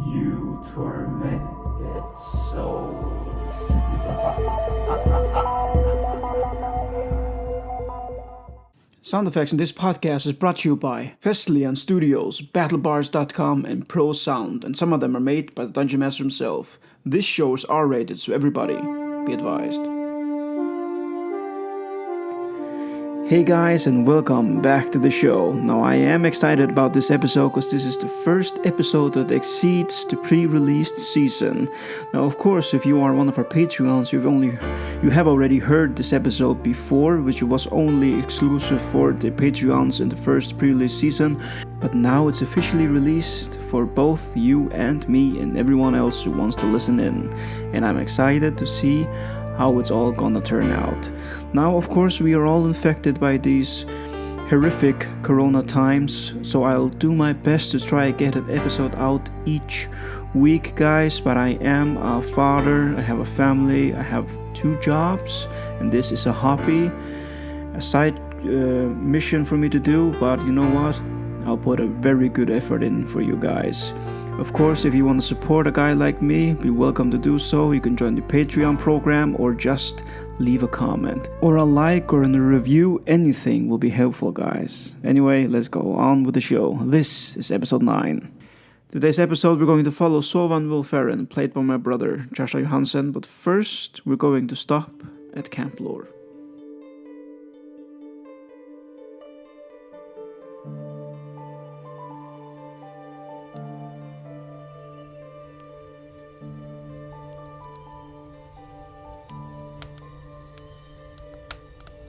You tormented souls. Sound effects in this podcast is brought to you by Festlian Studios, BattleBards.com, and Pro Sound, and some of them are made by the Dungeon Master himself. This show is R-rated, so everybody, be advised. Hey guys, and welcome back to the show. Now I am excited about this episode because this is the first episode that exceeds the pre-released season. Now of course, if you are one of our Patreons, you have already heard this episode before, which was only exclusive for the Patreons in the first pre-release season. But now it's officially released for both you and me and everyone else who wants to listen in. And I'm excited to see how it's all gonna turn out. Now, of course, we are all infected by these horrific corona times, so I'll do my best to try to get an episode out each week, guys, but I am a father, I have a family, I have 2 jobs, and this is a hobby, a side mission for me to do, but you know what? I'll put a very good effort in for you guys. Of course, if you want to support a guy like me, be welcome to do so. You can join the Patreon program or just leave a comment. Or a like or a review, anything will be helpful, guys. Anyway, let's go on with the show. This is episode 9. Today's episode we're going to follow Zovan Wilferin, played by my brother Joshua Johansson, but first we're going to stop at Camp Lore.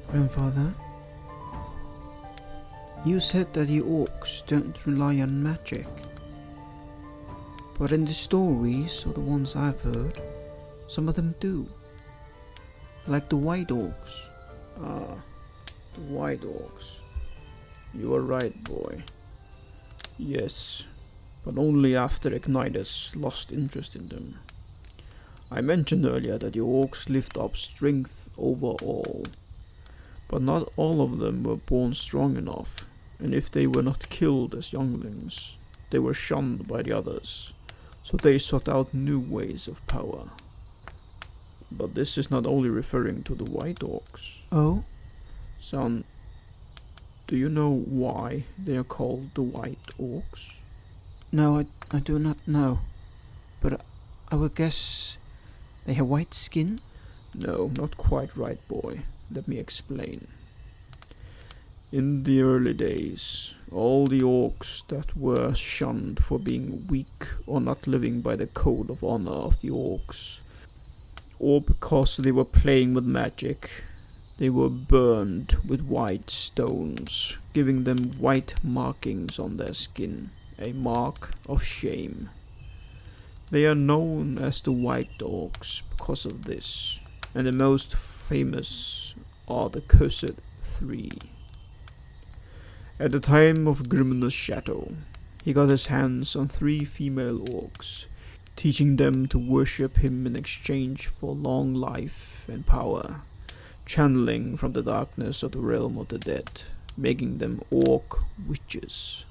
Grandfather, you said that the orcs don't rely on magic. But in the stories, or the ones I've heard, some of them do. Like the white orcs. Ah, the white orcs. You are right, boy. Yes, but only after Ignitus lost interest in them. I mentioned earlier that the orcs lift up strength over all. But not all of them were born strong enough, and if they were not killed as younglings, they were shunned by the others, so they sought out new ways of power. But this is not only referring to the white orcs. Oh? Son, do you know why they are called the white orcs? No, I do not know, but I would guess they have white skin? No, not quite right, boy. Let me explain. In the early days, all the orcs that were shunned for being weak or not living by the code of honor of the orcs, or because they were playing with magic, they were burned with white stones, giving them white markings on their skin, a mark of shame. They are known as the white orcs because of this, and the most famous are the Cursed 3. At the time of Grimnus Shadow, he got his hands on 3 female orcs, teaching them to worship him in exchange for long life and power, channeling from the darkness of the realm of the dead, making them orc witches.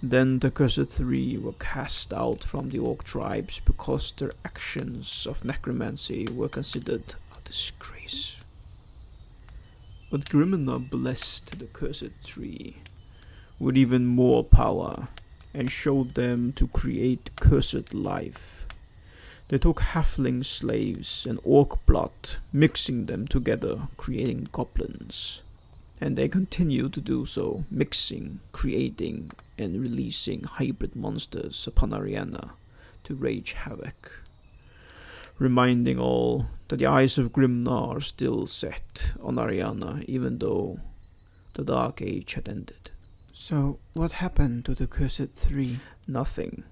Then the Cursed 3 were cast out from the orc tribes because their actions of necromancy were considered a disgrace. But Grimna blessed the Cursed 3 with even more power and showed them to create cursed life. They took halfling slaves and orc blood, mixing them together, creating goblins. And they continue to do so, mixing, creating, and releasing hybrid monsters upon Ariana to wage havoc, reminding all that the eyes of Grimnar are still set on Ariana, even though the Dark Age had ended. So, what happened to the Cursed 3? Nothing.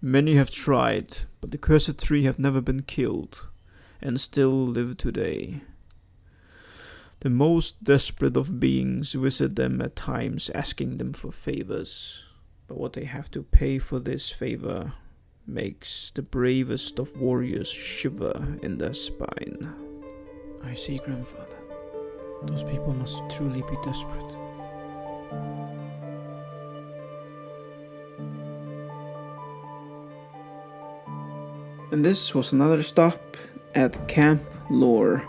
Many have tried, but the Cursed 3 have never been killed, and still live today. The most desperate of beings visit them at times, asking them for favors, but what they have to pay for this favor makes the bravest of warriors shiver in their spine. I see, grandfather. Those people must truly be desperate. And this was another stop at Camp Lore.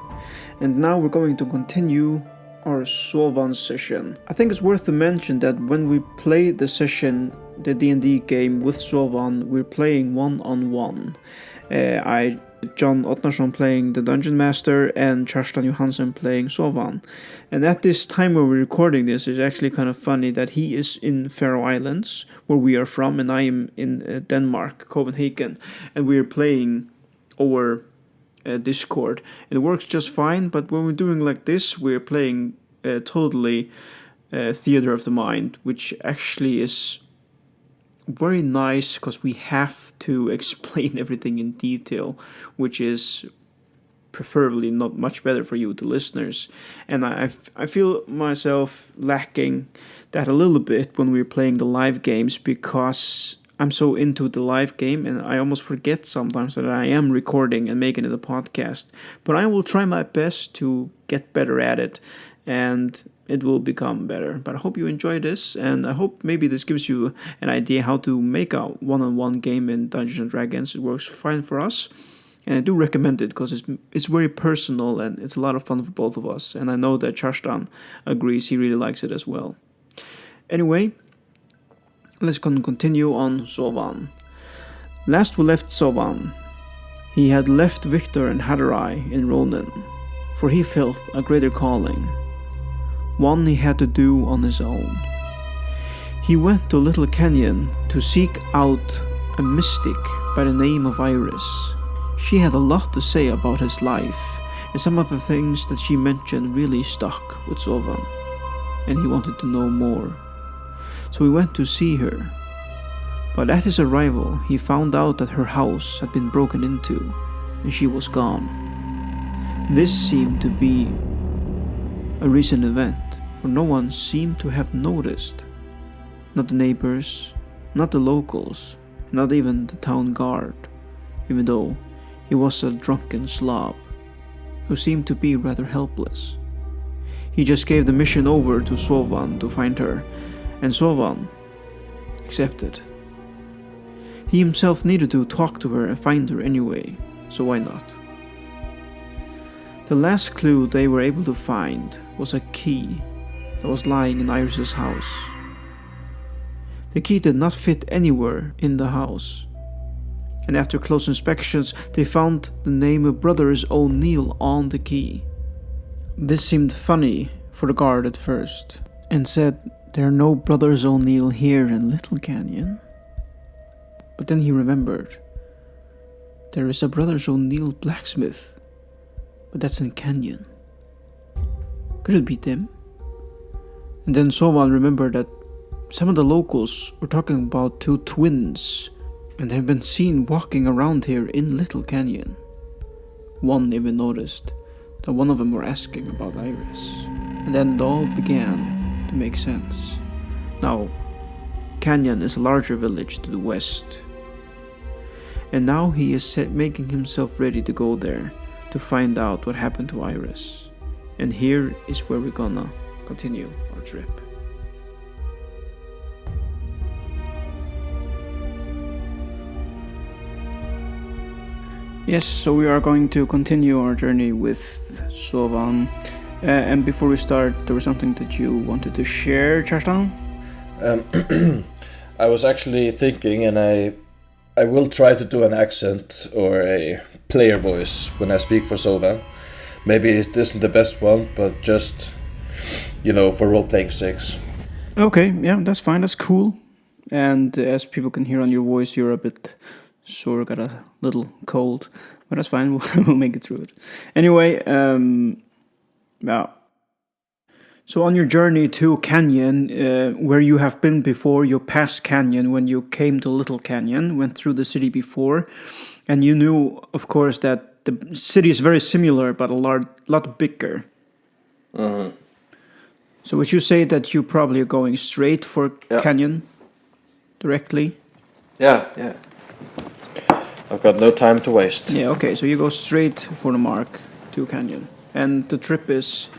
And now we're going to continue our Zovan session. I think it's worth to mention that when we play the session, the D&D game with Zovan, we're playing one-on-one. John Ottnarsson playing the Dungeon Master and Kjartan Johansson playing Zovan. And at this time when we're recording this, it's actually kind of funny that he is in Faroe Islands, where we are from, and I am in Denmark, Copenhagen, and we're playing over Discord. It works just fine, but when we're doing like this, we're playing totally Theater of the Mind, which actually is very nice because we have to explain everything in detail, which is preferably not much better for you, the listeners. And I feel myself lacking that a little bit when we're playing the live games, because I'm so into the live game and I almost forget sometimes that I am recording and making it a podcast. But I will try my best to get better at it, and it will become better. But I hope you enjoy this, and I hope maybe this gives you an idea how to make a one-on-one game in Dungeons & Dragons. It works fine for us, and I do recommend it because it's very personal and it's a lot of fun for both of us. And I know that Kjartan agrees, he really likes it as well. Anyway, let's continue on Zovan. Last we left Zovan, he had left Victor and Hadarai in Ronin, for he felt a greater calling, one he had to do on his own. He went to Little Canion to seek out a mystic by the name of Iris. She had a lot to say about his life, and some of the things that she mentioned really stuck with Zovan, and he wanted to know more. So he went to see her. But at his arrival, he found out that her house had been broken into, and she was gone. This seemed to be a recent event, where no one seemed to have noticed. Not the neighbors, not the locals, not even the town guard, even though he was a drunken slob who seemed to be rather helpless. He just gave the mission over to Zovan to find her, and Zovan accepted. He himself needed to talk to her and find her anyway, so why not? The last clue they were able to find was a key that was lying in Iris's house. The key did not fit anywhere in the house, and after close inspections they found the name of Brothers O Neal on the key. This seemed funny for the guard at first, and said, "There are no Brothers O Neal here in Little Canion." But then he remembered, there is a Brothers O Neal blacksmith, but that's in Canion. Could it be them? And then Zovan remembered that some of the locals were talking about two twins, and have been seen walking around here in Little Canion. One even noticed that one of them were asking about Iris, and then it all began to make sense. Now, Canion is a larger village to the west, and now he is making himself ready to go there to find out what happened to Iris. And here is where we're gonna continue our trip. Yes, so we are going to continue our journey with Zovan. And before we start, there was something that you wanted to share, Kjartan? I was actually thinking, and I will try to do an accent or a player voice when I speak for Zovan. Maybe it isn't the best one, but just, for role-playing sakes. Okay, yeah, that's fine, that's cool. And as people can hear on your voice, you're a bit sore, got a little cold, but that's fine, we'll make it through it. Anyway, yeah. So on your journey to Canion, where you have been before, you passed Canion when you came to Little Canion, went through the city before, and you knew, of course, that the city is very similar, but a lot bigger. Mm-hmm. So would you say that you probably are going straight for Canion directly? Yeah. I've got no time to waste. Yeah, okay, so you go straight for the mark to Canion. And the trip is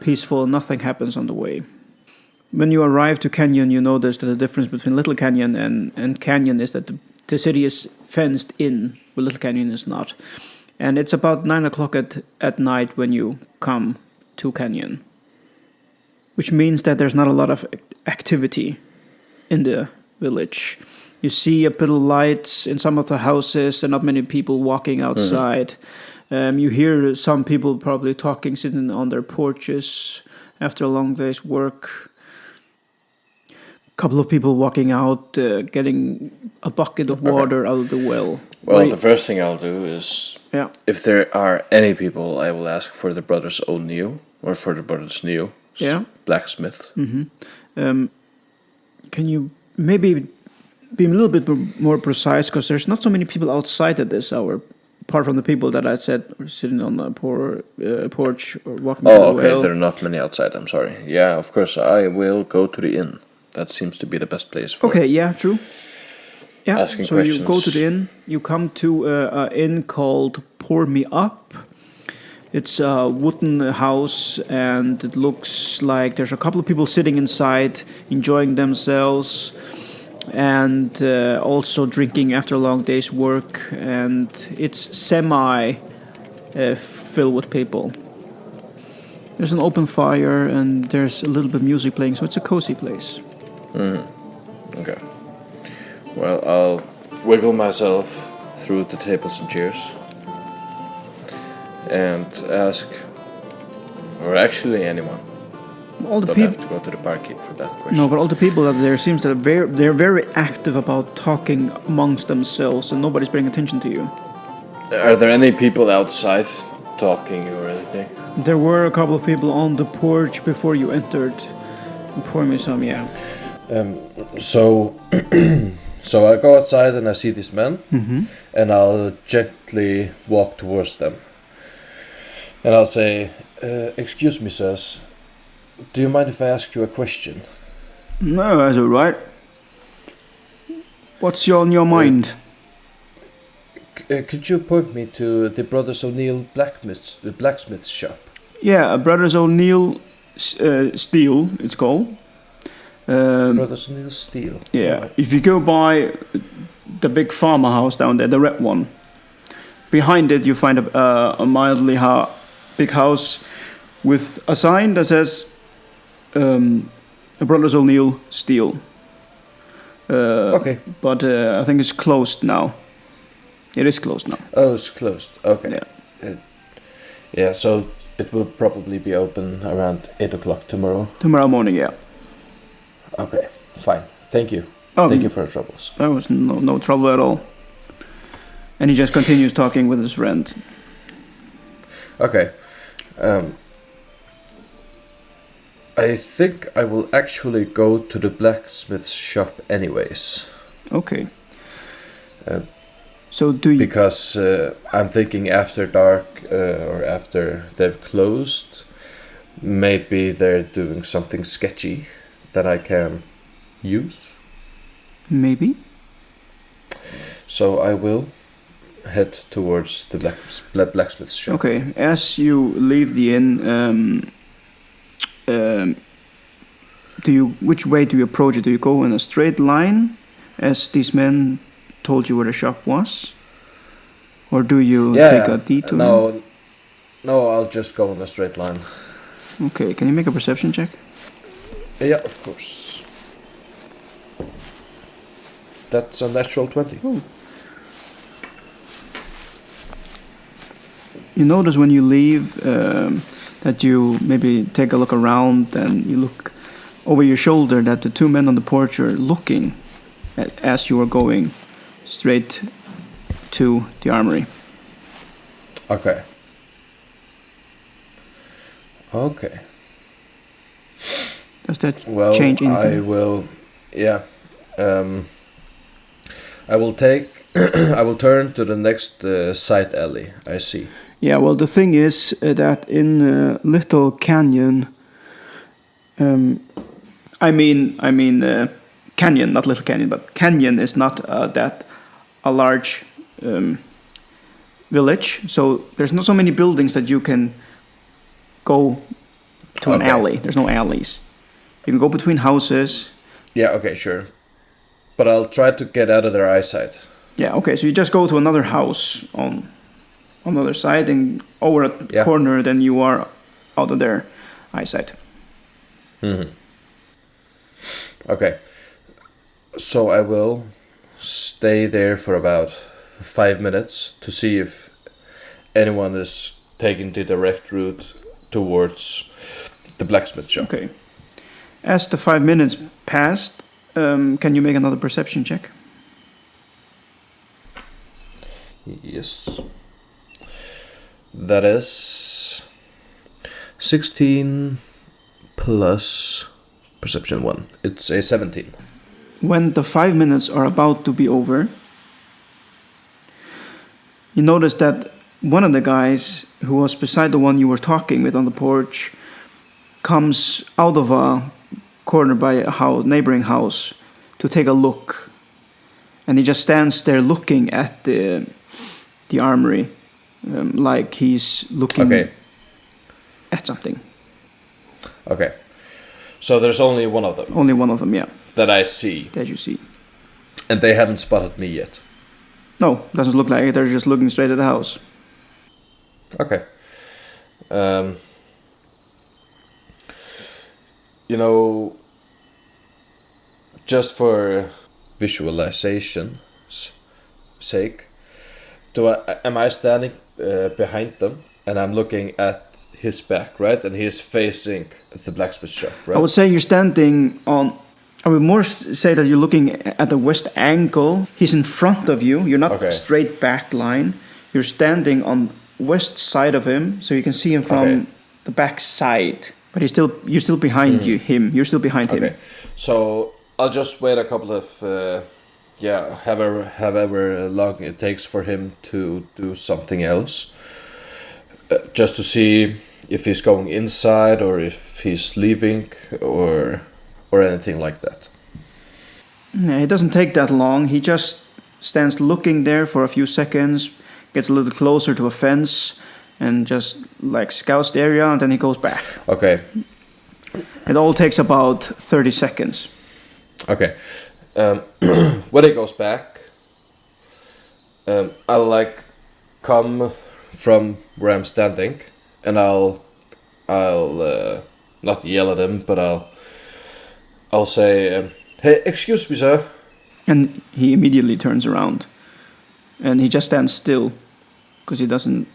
peaceful, nothing happens on the way. When you arrive to Canion, you notice that the difference between Little Canion and Canion is that the city is fenced in, where Little Canion is not. And it's about 9 o'clock at night when you come to Canion, which means that there's not a lot of activity in the village. You see a bit of lights in some of the houses. There are not many people walking outside. You hear some people probably talking, sitting on their porches after a long day's work. A couple of people walking out, getting a bucket of water out of the well. Well, the first thing I'll do is, Yeah. if there are any people, I will ask for the brothers O Neal, or for the brothers Neal, Yeah. blacksmith. Can you maybe be a little bit more precise? Because there's not so many people outside at this hour, apart from the people that I said are sitting on the porch or walking to the Oh, okay, well. there are not many outside, I'm sorry. Yeah, of course, I will go to the inn. That seems to be the best place for Okay, yeah, true. Yeah, asking so questions. you go to the inn. You come to an inn called Pour Me Up. It's a wooden house, and it looks like there's a couple of people sitting inside, enjoying themselves, and also drinking after a long day's work. And it's filled with people. There's an open fire, and there's a little bit of music playing, so it's a cozy place. Okay. Well, I'll wiggle myself through the tables and chairs and ask, or actually anyone. All the Don't people. have to go to the barkeep for that question. No, but all the people that are there seems that they're very active about talking amongst themselves, and nobody's paying attention to you. Are there any people outside talking or anything? There were a couple of people on the porch before you entered. Pour me some, yeah. So I go outside and I see these men, and I'll gently walk towards them. And I'll say, excuse me, sirs, do you mind if I ask you a question? No, that's all right. What's on your mind? Could you point me to the Brothers O'Neal blacksmith's shop? Yeah, Brothers O Neal Steel, it's called. Brothers O'Neal Steel. Yeah, if you go by the big farmer house down there, the red one, behind it you find a mildly big house with a sign that says Brothers O'Neal Steel. Okay. But I think it's closed now. It is closed now. Oh, it's closed. Okay. Yeah. Yeah, so it will probably be open around 8 o'clock tomorrow. Tomorrow morning, yeah. Okay, fine. Thank you. Oh, Thank you for the troubles. There was no trouble at all. And he just continues talking with his friend. Okay. I think I will actually go to the blacksmith's shop anyways. Okay. So do you... Because I'm thinking after dark or after they've closed, maybe they're doing something sketchy that I can use. Maybe. So I will head towards the blacksmith's shop. Okay, as you leave the inn, which way do you approach it? Do you go in a straight line, as these men told you where the shop was? Or do you take a detour? No, I'll just go in a straight line. Okay, can you make a perception check? Yeah, of course. That's a natural 20. Oh. You notice when you leave that you maybe take a look around and you look over your shoulder that the two men on the porch are looking as you are going straight to the armory. Okay. Okay. Does that Well, change anything? I will. Yeah. I will take. I will turn to the next side alley. I see. Yeah, well, the thing is that in Little Canion, I mean, Canion, not Little Canion, but Canion is not that a large village, so there's not so many buildings that you can go to an alley. There's no alleys. You can go between houses. Yeah. Okay. Sure. But I'll try to get out of their eyesight. Yeah, okay, so you just go to another house on the other side and over a Yeah. corner, then you are out of their eyesight. Okay. So I will stay there for about 5 minutes to see if anyone is taking the direct route towards the blacksmith shop. Okay. As the 5 minutes passed, can you make another perception check? Yes. That is 16 plus perception 1. It's a 17. When the 5 minutes are about to be over, you notice that one of the guys who was beside the one you were talking with on the porch comes out of a corner by a house, neighboring house, to take a look. And he just stands there looking at the armory, like he's looking at something. Okay. So there's only one of them Only one of them, yeah, that I see, that you see. and they haven't spotted me yet. No, doesn't look like it. They're just looking straight at the house. Okay. You know, just for visualization's sake, am I standing behind them and I'm looking at his back, right? And he's facing the blacksmith shop, right? I would say you're standing on... I would more say that you're looking at the west angle. He's in front of you. You're not straight back line. You're standing on west side of him, so you can see him from the back side. But you're still behind him. You're still behind him. So I'll just wait a couple of however long it takes for him to do something else, just to see if he's going inside or if he's leaving or anything like that. Yeah, it doesn't take that long. He just stands looking there for a few seconds, gets a little closer to a fence, and just like scouts the area, and then he goes back. Okay. It all takes about 30 seconds. Okay. When he goes back, I'll come from where I'm standing, and I'll not yell at him, but I'll say, "Hey, excuse me, sir." And he immediately turns around, and he just stands still because he doesn't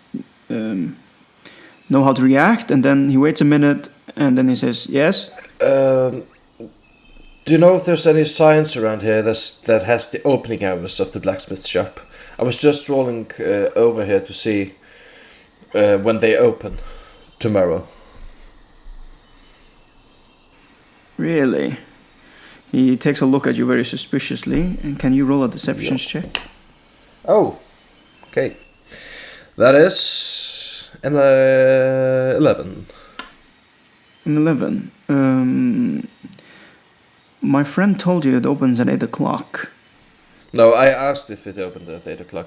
know how to react. And then he waits a minute, and then he says, "Yes." Do you know if there's any signs around here that has the opening hours of the blacksmith shop? I was just rolling over here to see when they open tomorrow. Really? He takes a look at you very suspiciously. And can you roll a deception check? Oh, okay. That is an 11. An 11. My friend told you it opens at 8 o'clock. No, I asked if it opened at 8 o'clock.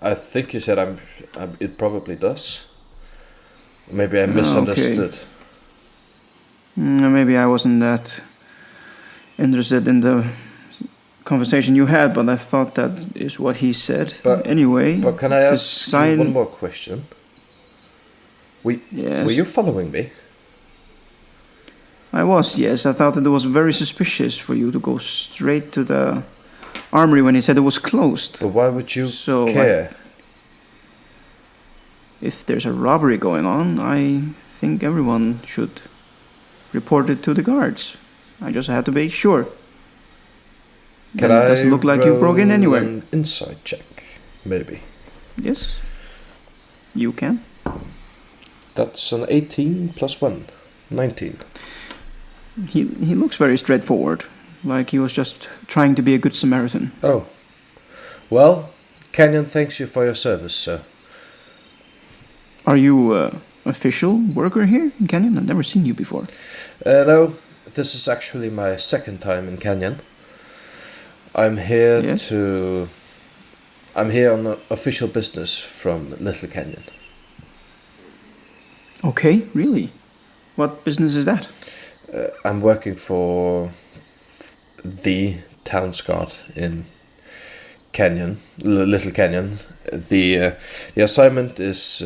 I think he said it probably does. Maybe I misunderstood. Okay. Maybe I wasn't that interested in the conversation you had, but I thought that is what he said. But can I ask you one more question? Yes. Were you following me? I was, yes. I thought that it was very suspicious for you to go straight to the armory when he said it was closed. But why would you care? If there's a robbery going on, I think everyone should report it to the guards. I just had to be sure. It doesn't look like you broke in anywhere. An inside check, maybe. Yes, you can. That's an 18 plus 1, 19. He looks very straightforward, like he was just trying to be a good Samaritan. Oh. Well, Canion thanks you for your service, sir. Are you official worker here in Canion? I've never seen you before. No, this is actually my second time in Canion. I'm here on official business from Little Canion. Okay, really? What business is that? I'm working for the townsguard in Canion, Little Canion. The assignment is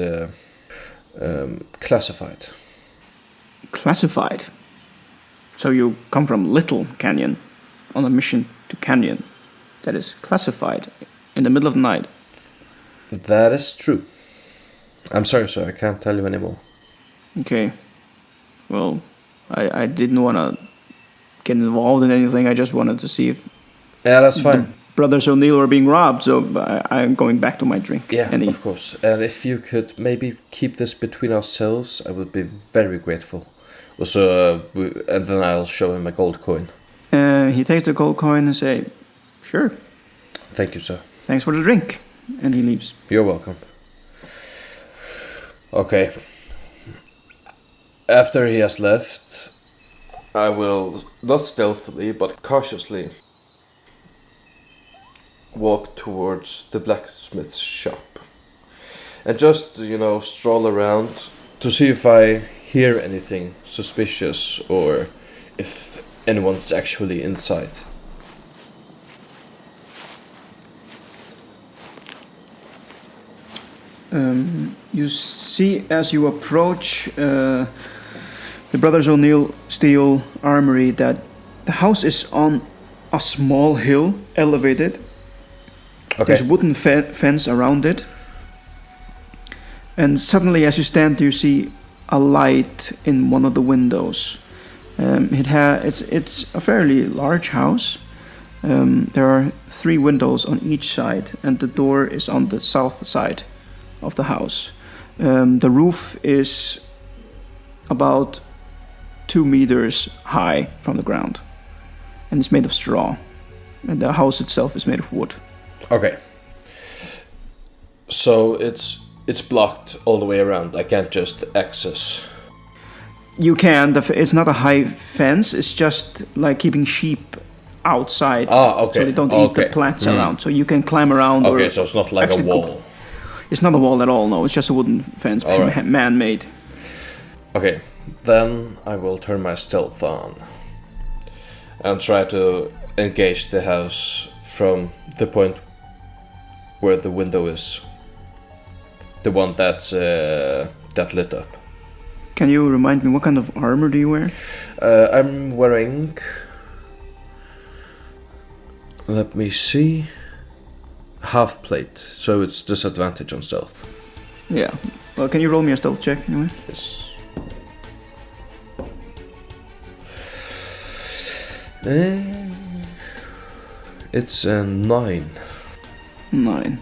classified. Classified. So you come from Little Canion on a mission to Canion that is classified in the middle of the night. That is true. I'm sorry, sir. I can't tell you anymore. Okay. Well, I didn't want to get involved in anything. I just wanted to see if... Yeah, that's fine. Brothers O'Neal are being robbed, so I'm going back to my drink. Yeah, of course. And if you could maybe keep this between ourselves, I would be very grateful. Also, and then I'll show him a gold coin. He takes the gold coin and say, "Sure. Thank you, sir. Thanks for the drink." And he leaves. You're welcome. Okay. After he has left, I will, not stealthily, but cautiously, walk towards the blacksmith's shop. And just, stroll around to see if I hear anything suspicious or if anyone's actually inside. You see, as you approach the Brothers O'Neal Steel Armory, that the house is on a small hill, elevated. Okay. There's a wooden fence around it. And suddenly, as you stand, you see a light in one of the windows. It's a fairly large house. There are 3 windows on each side, and the door is on the south side of the house. The roof is about 2 meters high from the ground, and it's made of straw. And the house itself is made of wood. Okay. So it's blocked all the way around. I can't just access. You can. It's not a high fence. It's just like keeping sheep outside, okay. so they don't eat the plants around. So you can climb around. Okay, so it's not like a wall. It's not a wall at all. No, it's just a wooden fence, right. Man-made. Okay, then I will turn my stealth on and try to engage the house from the point where the window is, the one that's that lit up. Can you remind me, what kind of armor do you wear? I'm wearing, let me see, half plate, so it's disadvantage on stealth. Yeah. Well, can you roll me a stealth check anyway? Yes. It's a 9. 9.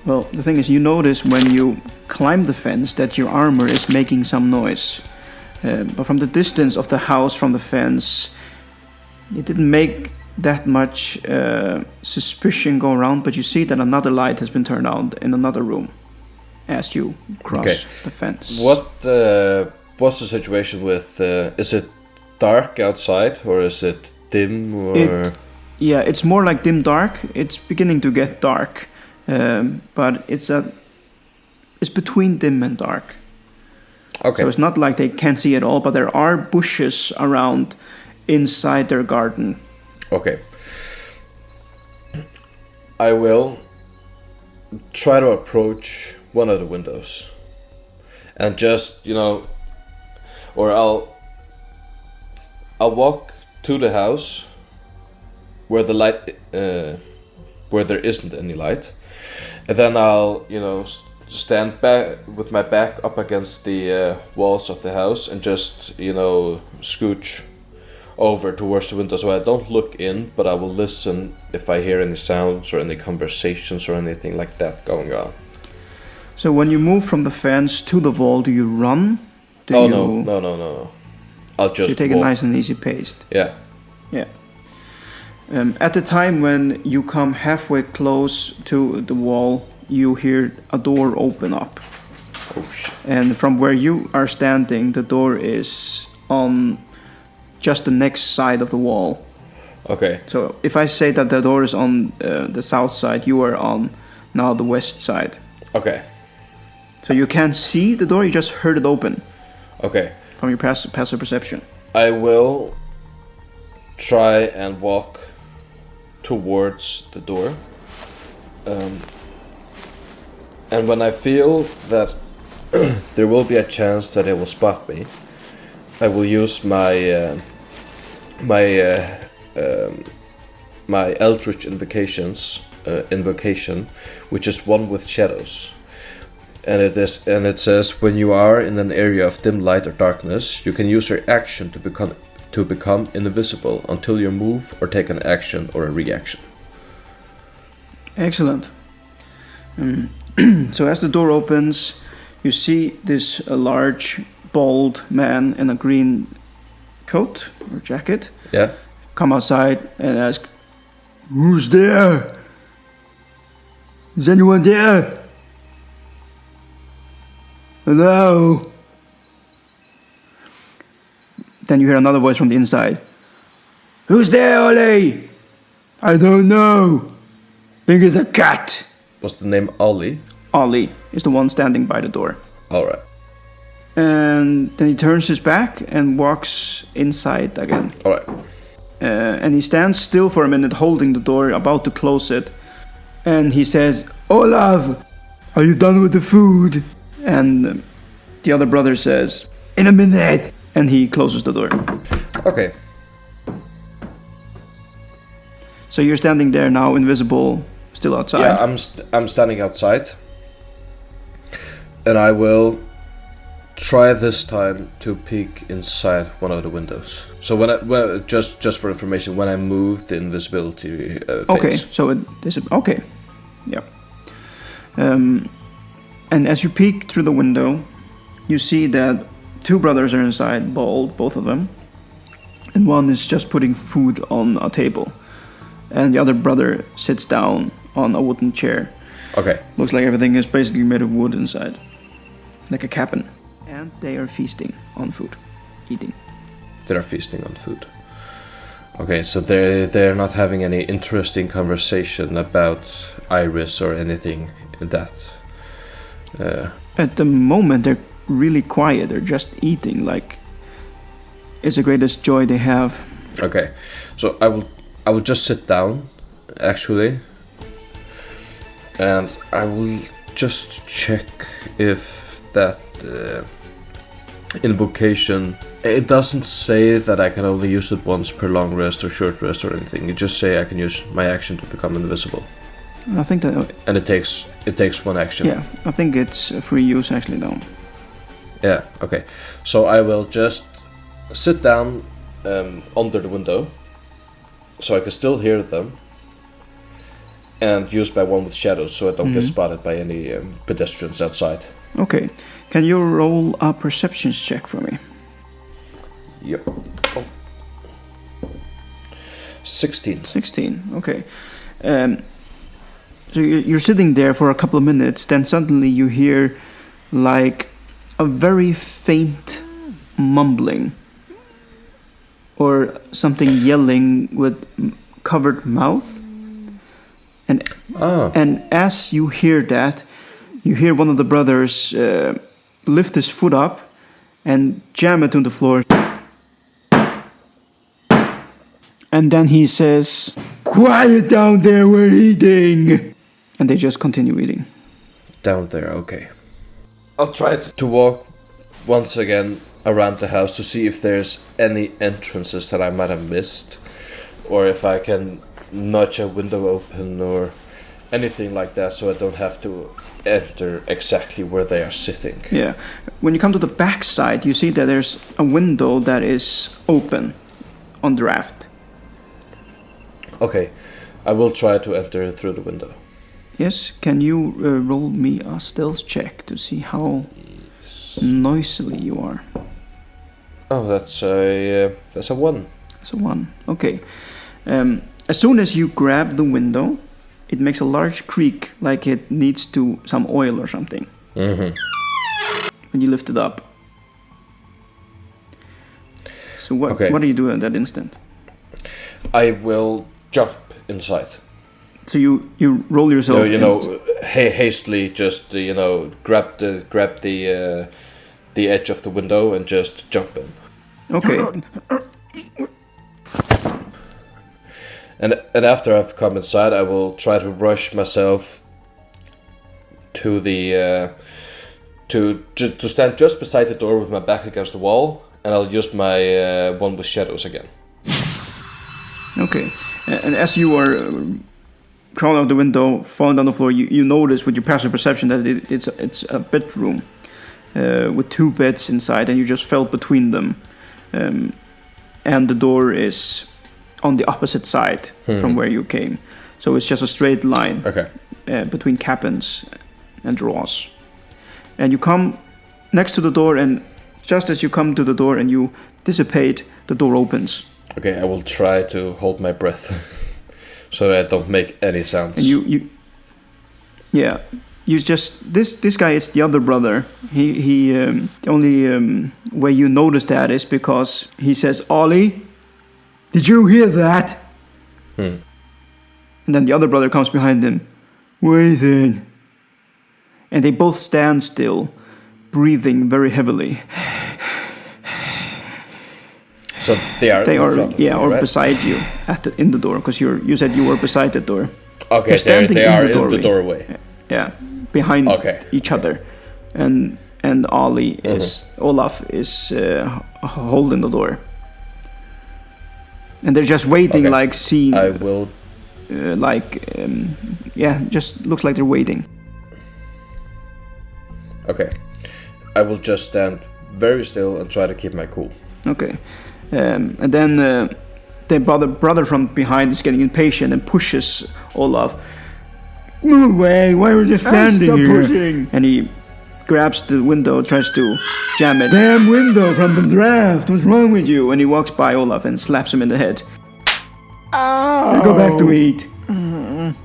Well, the thing is, you notice when you climb the fence that your armor is making some noise. But from the distance of the house from the fence, it didn't make that much suspicion go around, but you see that another light has been turned on in another room as you cross the fence. What's the situation with, is it dark outside or is it dim? Or? It's more like dim dark. It's beginning to get dark, but it's between dim and dark. Okay. So it's not like they can't see at all, but there are bushes around inside their garden. Okay. I will try to approach one of the windows and just, or I'll walk to the house where the light, where there isn't any light, and then I'll, stand back with my back up against the walls of the house and just, scooch over towards the window so I don't look in, but I will listen if I hear any sounds or any conversations or anything like that going on. So when you move from the fence to the wall, do you run? No. I'll just so you take walk. a nice and easy pace. Yeah. At the time when you come halfway close to the wall, you hear a door open up. Oh shit. And from where you are standing, the door is on just the next side of the wall. Okay. So if I say that the door is on the south side, you are on now the west side. Okay. So you can't see the door, you just heard it open. Okay. From your passive perception. I will try and walk towards the door And when I feel that there will be a chance that it will spot me, I will use my Eldritch invocation, which is one with shadows. And it says, when you are in an area of dim light or darkness, you can use your action to become invisible until you move or take an action or a reaction. Excellent. So as the door opens, you see this large, bald man in a green coat or jacket. Yeah. Come outside and ask, "Who's there? Is anyone there? Hello?" Then you hear another voice from the inside. "Who's there, Ollie?" "I don't know. Think it's a cat." Was the name Ollie? Ollie is the one standing by the door. Alright. And then he turns his back and walks inside again. Alright. And he stands still for a minute holding the door, about to close it. And he says, "Olav, are you done with the food?" And the other brother says, "In a minute." And he closes the door. Okay. So you're standing there now, invisible, still outside. Yeah, I'm standing outside. And I will try this time to peek inside one of the windows. So just for information, when I move the invisibility phase. Okay, so okay, yeah. And as you peek through the window, you see that two brothers are inside, bald, both of them, and one is just putting food on a table, and the other brother sits down on a wooden chair. Okay. Looks like everything is basically made of wood inside, like a cabin. And they are feasting on food, eating. They are feasting on food. Okay, so they're not having any interesting conversation about Iris or anything in that. At the moment, they're really quiet. They're just eating, like it's the greatest joy they have. Okay, so I will just sit down, actually, and I will just check if that invocation. It doesn't say that I can only use it once per long rest or short rest or anything. It just say I can use my action to become invisible. I think that. And it takes one action. Yeah, I think it's a free use actually now. Yeah. Okay. So I will just sit down under the window, so I can still hear them, and use my one with shadows, so I don't get spotted by any pedestrians outside. Okay. Can you roll a perception check for me? Yep. Oh. 16. 16, okay. So you're sitting there for a couple of minutes, then suddenly you hear like a very faint mumbling or something yelling with covered mouth. And as you hear that, you hear one of the brothers lift his foot up and jam it on the floor. And then he says, "Quiet down there, we're eating." And they just continue eating. Down there, okay. I'll try to walk once again around the house to see if there's any entrances that I might have missed, or if I can nudge a window open or anything like that, so I don't have to enter exactly where they are sitting. Yeah. When you come to the back side, you see that there's a window that is open on the raft. Okay, I will try to enter through the window. Yes, can you roll me a stealth check to see how noisily you are? Oh, that's a 1. That's a 1. Okay. As soon as you grab the window, it makes a large creak, like it needs some oil or something. Mm-hmm. When you lift it up. So what do you do at that instant? I will jump inside. So you roll yourself. Hastily just grab the edge of the window and just jump in. Okay. And after I've come inside, I will try to rush myself to the to stand just beside the door with my back against the wall, and I'll use my one with shadows again. Okay, and as you are crawling out the window, falling down the floor, you notice with your passive perception that it's a bedroom with 2 beds inside, and you just fell between them, and the door is on the opposite side from where you came, so it's just a straight line between cabins and drawers. And you come next to the door, and just as you come to the door and you dissipate, the door opens. Okay, I will try to hold my breath so that I don't make any sounds. And you just this guy is the other brother. He the only way you notice that is because he says, "Ollie, did you hear that?" And then the other brother comes behind him. Wait it. And they both stand still, breathing very heavily. So they are in front of you, right? Beside you in the door, because you said you were beside the door. Okay, they are in the doorway. Yeah, behind each other, and Ollie is Olaf is holding the door, and they're just waiting, like seeing. I will. Just looks like they're waiting. Okay, I will just stand very still and try to keep my cool. Okay, and then the brother from behind is getting impatient and pushes Olaf. Move away! Why are you just standing here? Pushing. And he grabs the window, tries to jam it. Damn window from the draft! What's wrong with you? And he walks by Olaf and slaps him in the head. Oh! Go back to eat.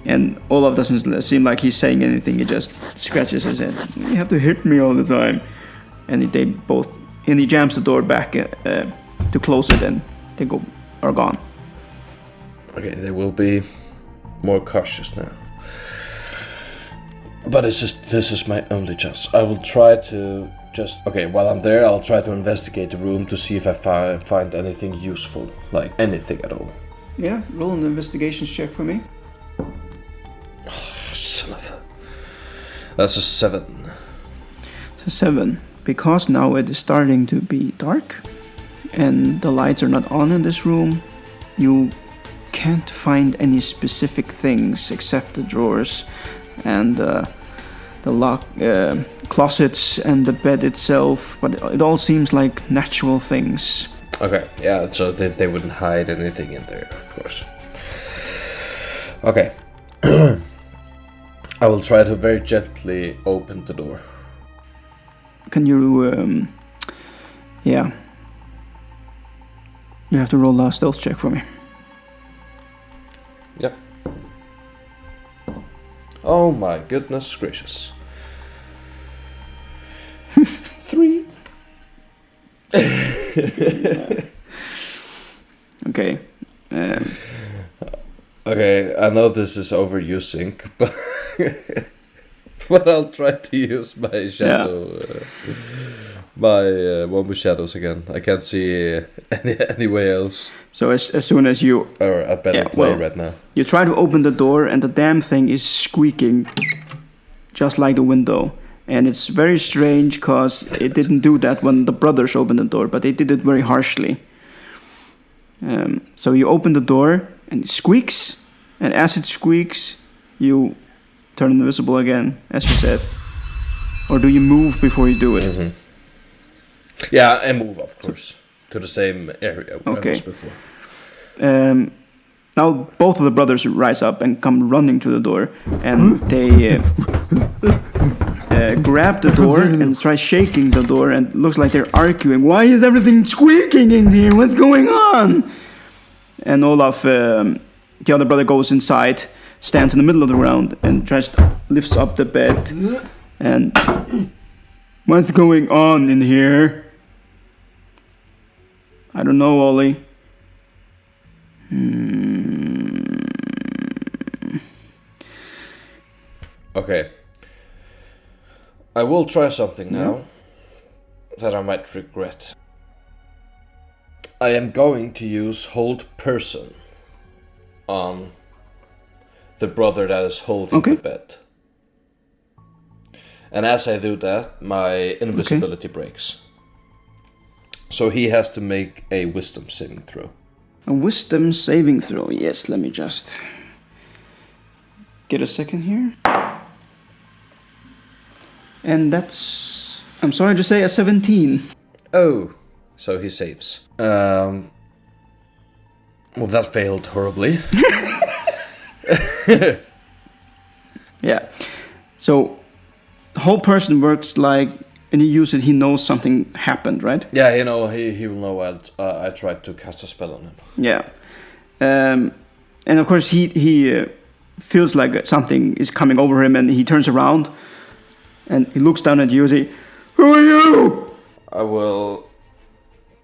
And Olaf doesn't seem like he's saying anything. He just scratches his head. You have to hit me all the time. And he jams the door back to close it, and they are gone. Okay, they will be more cautious now. But this is my only chance. I will try to while I'm there, I'll try to investigate the room to see if I find anything useful, like anything at all. Yeah, roll an investigation check for me. Son of a... That's a 7. It's a 7. Because now it is starting to be dark and the lights are not on in this room, you can't find any specific things except the drawers and the closets and the bed itself, but it all seems like natural things. Okay, yeah, so they wouldn't hide anything in there, of course. Okay. I will try to very gently open the door. Can you, You have to roll a stealth check for me. Yep. Oh my goodness gracious. 3. Okay. Okay, I know this is overusing, but but I'll try to use my shadow, my one with shadows again. I can't see any way else. So as soon as you... Or a better play right now. You try to open the door and the damn thing is squeaking just like the window. And it's very strange because it didn't do that when the brothers opened the door, but they did it very harshly. So you open the door and it squeaks, and as it squeaks, you turn invisible again, as you said. Or do you move before you do it? Mm-hmm. Yeah, I move, of course, to the same area where I was before. Now both of the brothers rise up and come running to the door, and they grab the door and try shaking the door, and it looks like they're arguing. Why is everything squeaking in here? What's going on? And Olaf, the other brother, goes inside, stands in the middle of the round, and lifts up the bed. And what's going on in here? I don't know, Ollie. Okay. I will try something now that I might regret. I am going to use hold person on the brother that is holding the bed. And as I do that, my invisibility breaks. So he has to make a wisdom saving throw. A wisdom saving throw. Yes, let me just get a second here. And that's, I'm sorry to say, a 17. Oh, so he saves. Well, that failed horribly. Yeah. So the whole person works like, and he uses it, he knows something happened, right? Yeah, you know, he will know I tried to cast a spell on him. Yeah. And of course he feels like something is coming over him, and he turns around and he looks down at you and says, "Who are you?" I will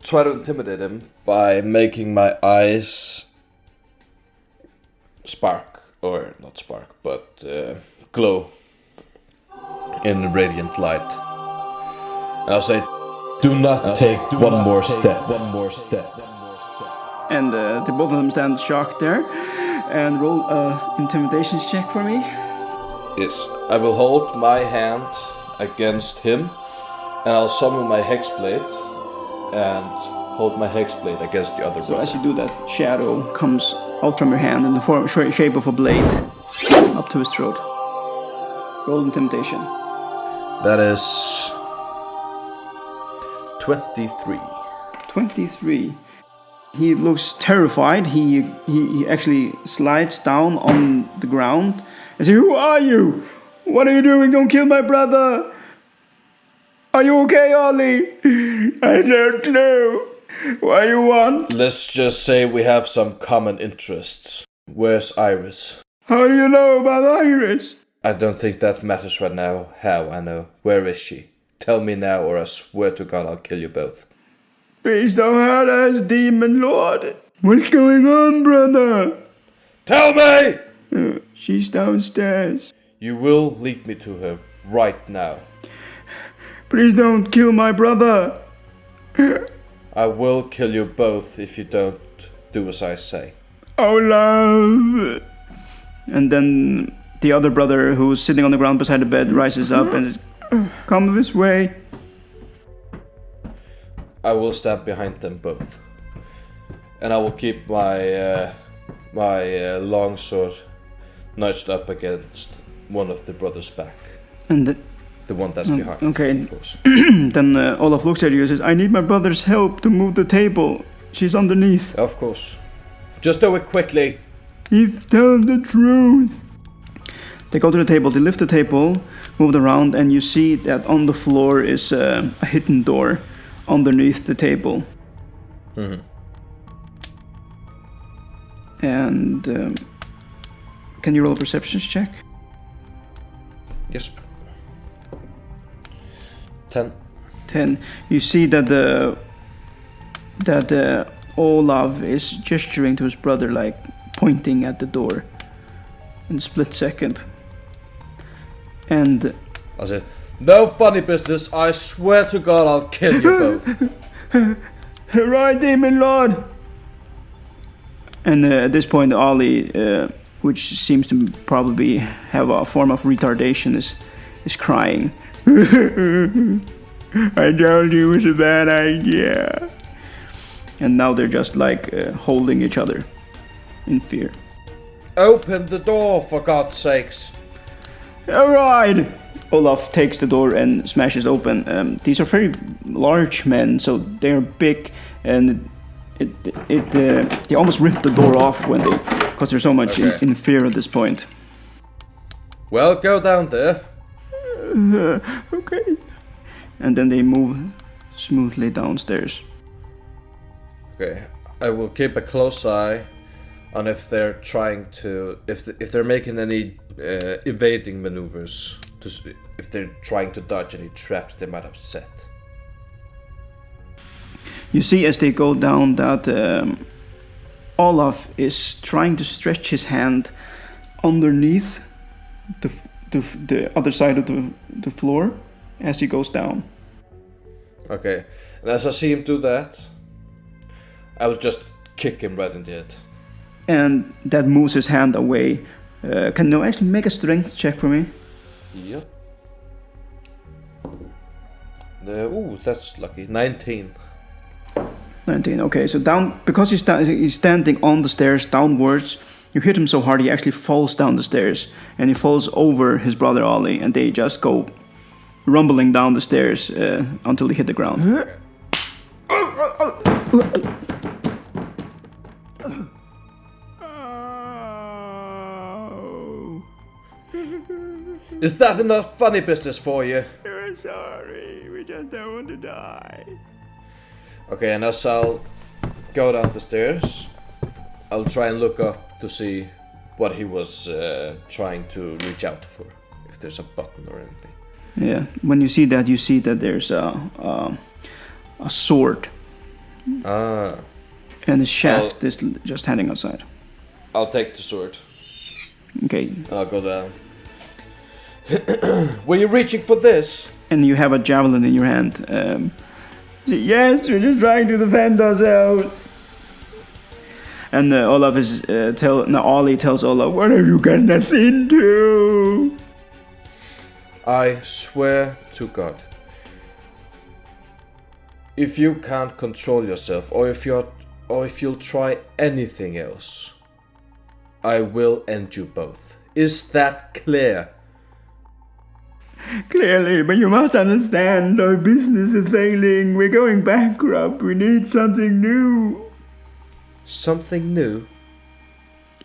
try to intimidate him by making my eyes spark, or not spark, but glow in radiant light. And I'll say, do not take one more step. And the both of them stand shocked there. And roll intimidation check for me. Yes, I will hold my hand against him, and I'll summon my hexblade and hold my hexblade against the other So brother. as you do that, shadow comes out from your hand in the shape of a blade up to his throat. Roll intimidation. That is 23. 23. He looks terrified. He actually slides down on the ground and says, "Who are you? What are you doing? Don't kill my brother. Are you okay, Ollie?" "I don't know. What do you want?" Let's just say we have some common interests. Where's Iris? "How do you know about Iris?" I don't think that matters right now. How I know? Where is she? Tell me now, or I swear to God I'll kill you both. "Please don't hurt us, Demon Lord." "What's going on, brother?" Tell me! "She's downstairs." You will lead me to her right now. "Please don't kill my brother." I will kill you both if you don't do as I say. "Oh, love." And then the other brother, who's sitting on the ground beside the bed, rises up and says, "Come this way." I will stand behind them both, and I will keep my longsword nudged up against one of the brothers' back. And The one that's behind, okay. of course. Then Olaf looks at you and says, "I need my brother's help to move the table. She's underneath." Of course. Just do it quickly. "He's telling the truth." They go to the table, they lift the table, move it around, and you see that on the floor is a hidden door underneath the table. Mm-hmm. And can you roll a perception check? Yes. 10. 10. You see that Olaf is gesturing to his brother, like pointing at the door in a split second. And I said, no funny business. I swear to God I'll kill you both. "Right, Demon Lord." And at this point, Ollie, which seems to probably have a form of retardation, is crying. "I told you it was a bad idea." And now they're just like holding each other in fear. Open the door, for God's sakes. "All right." Olaf takes the door and smashes open. These are very large men, so they're big, and they almost rip the door off because they're so much in fear at this point. Well, go down there. Okay. And then they move smoothly downstairs. Okay, I will keep a close eye on if they're trying to, if they're making any evading maneuvers, if they're trying to dodge any traps they might have set. You see as they go down that Olaf is trying to stretch his hand underneath the other side of the floor as he goes down. Okay, and as I see him do that, I will just kick him right in the head. and that moves his hand away. Can you actually make a strength check for me? Yep. That's lucky. 19. 19. Okay, so down because he's standing on the stairs downwards. You hit him so hard he actually falls down the stairs, and he falls over his brother Ollie, and they just go rumbling down the stairs until they hit the ground. Is that enough funny business for you? We're sorry, we just don't want to die. Okay, and as I'll go down the stairs, I'll try and look up to see what he was trying to reach out for, if there's a button or anything. Yeah, when you see that there's a sword. Ah. And the shaft is just hanging outside. I'll take the sword. Okay. I'll go down. Were you reaching for this? And you have a javelin in your hand. Yes, we're just trying to defend ourselves. And Ollie tells Olaf, what have you gotten us into? I swear to God, if you can't control yourself, or if you'll try anything else, I will end you both. Is that clear? Clearly, but you must understand, our business is failing. We're going bankrupt. We need something new. Something new?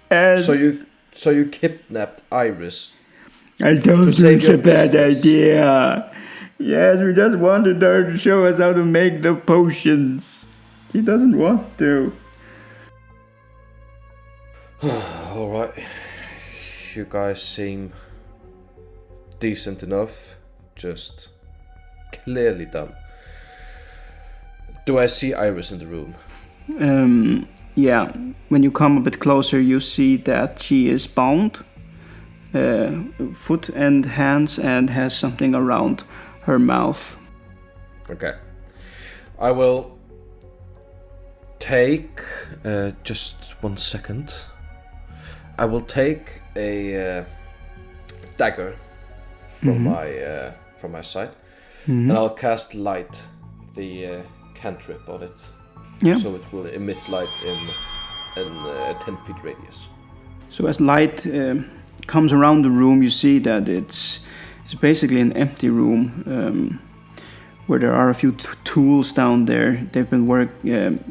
As So you kidnapped Iris? I don't think it's a bad idea. Yes, we just wanted her to show us how to make the potions. She doesn't want to. Alright. You guys seem decent enough. Just clearly dumb. Do I see Iris in the room? Yeah. When you come a bit closer, you see that she is bound. Foot and hands, and has something around her mouth. Okay. I will take just 1 second. I will take a dagger from my side, and I'll cast light, the cantrip on it, so it will emit light in 10 feet radius. So as light comes around the room, you see that it's basically an empty room where there are a few tools down there. They've been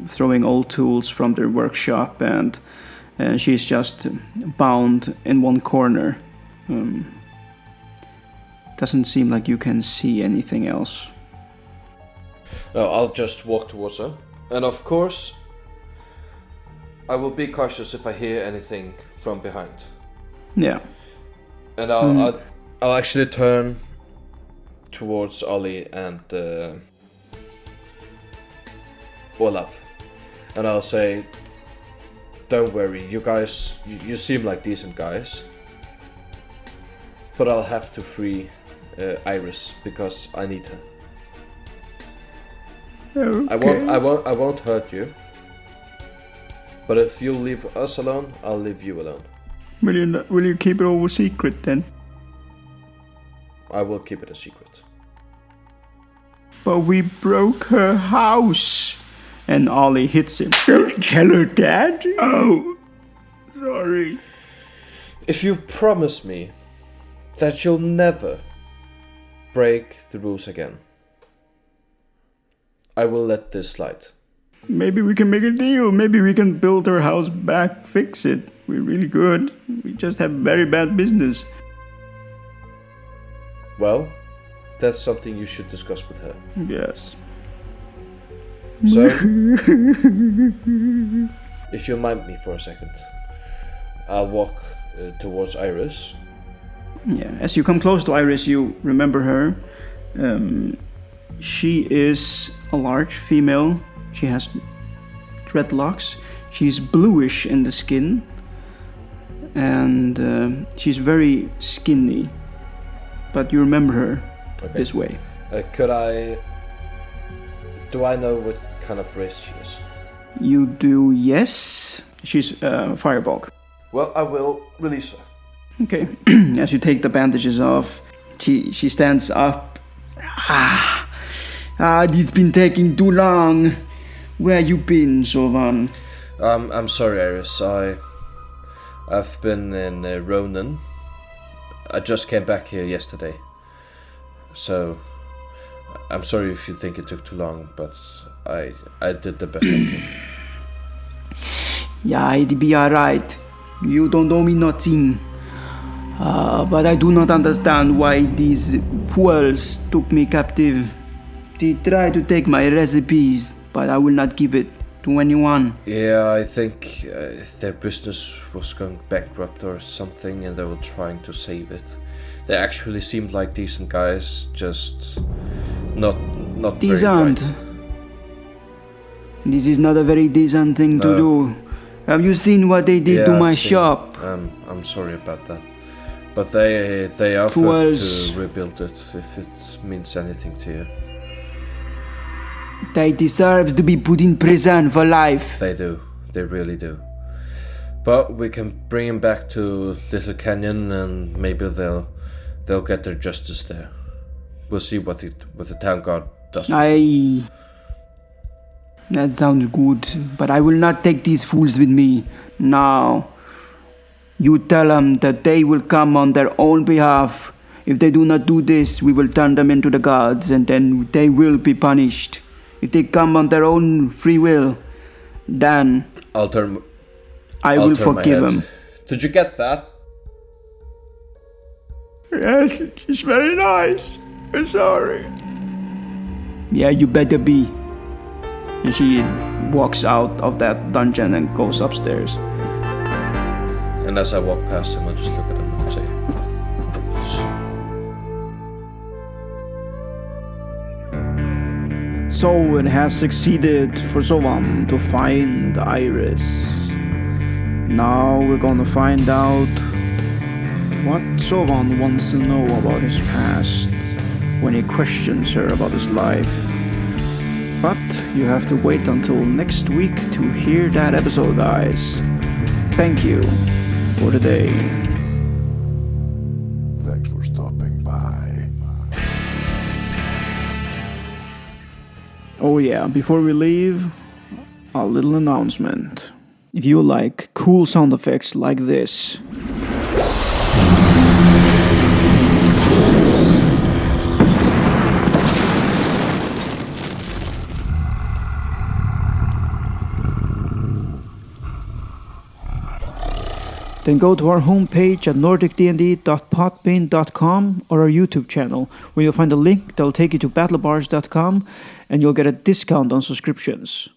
throwing old tools from their workshop, and she's just bound in one corner. Doesn't seem like you can see anything else. No, I'll just walk towards her, and of course I will be cautious if I hear anything from behind. Yeah. And I'll actually turn towards Ollie and Olaf, and I'll say, don't worry, you guys, you seem like decent guys, but I'll have to free Iris because I need her. Okay. I won't hurt you, but if you leave us alone, I'll leave you alone. Will you keep it all a secret then? I will keep it a secret. But we broke her house. And Ollie hits him. Don't tell her that. Oh, sorry. If you promise me that you'll never break the rules again, I will let this slide. Maybe we can make a deal. Maybe we can build her house back, fix it. We're really good. We just have very bad business. Well, that's something you should discuss with her. Yes. So, if you'll mind me for a second, I'll walk towards Iris. Yeah, as you come close to Iris, you remember her. She is a large female. She has dreadlocks. She's bluish in the skin. And she's very skinny. But you remember her this way. Do I know what kind of race she is? You do, yes. She's Fireball. Well, I will release her. Okay. As you take the bandages off, she stands up. It's been taking too long. Where you been, Zovan? I'm sorry, Iris. I've been in Ronan. I just came back here yesterday. So, I'm sorry if you think it took too long, but I did the best I could. Yeah, it'll be alright. You don't owe me nothing. But I do not understand why these fools took me captive. They tried to take my recipes, but I will not give it to anyone. Yeah, I think their business was going bankrupt or something, and they were trying to save it. They actually seemed like decent guys, just not decent. Very bright. This is not a very decent thing to do. Have you seen what they did to my shop? I'm sorry about that. But they offered to rebuild it if it means anything to you. They deserve to be put in prison for life. They do. They really do. But we can bring them back to Little Canion, and maybe they'll get their justice there. We'll see what the town guard does. That sounds good, but I will not take these fools with me. No. You tell them that they will come on their own behalf. If they do not do this, we will turn them into the gods, and then they will be punished. If they come on their own free will, then I will forgive them. Did you get that? Yes, it's very nice. I'm sorry. Yeah, you better be. And she walks out of that dungeon and goes upstairs. And as I walk past him, I just look at him and say, "Fools." So it has succeeded for Zovan to find Iris. Now we're gonna find out what Zovan wants to know about his past when he questions her about his life. But you have to wait until next week to hear that episode, guys. Thank you for today. Thanks for stopping by. Oh yeah, before we leave, a little announcement. If you like cool sound effects like this, then go to our homepage at nordicdnd.podbean.com or our YouTube channel, where you'll find a link that will take you to battlebards.com, and you'll get a discount on subscriptions.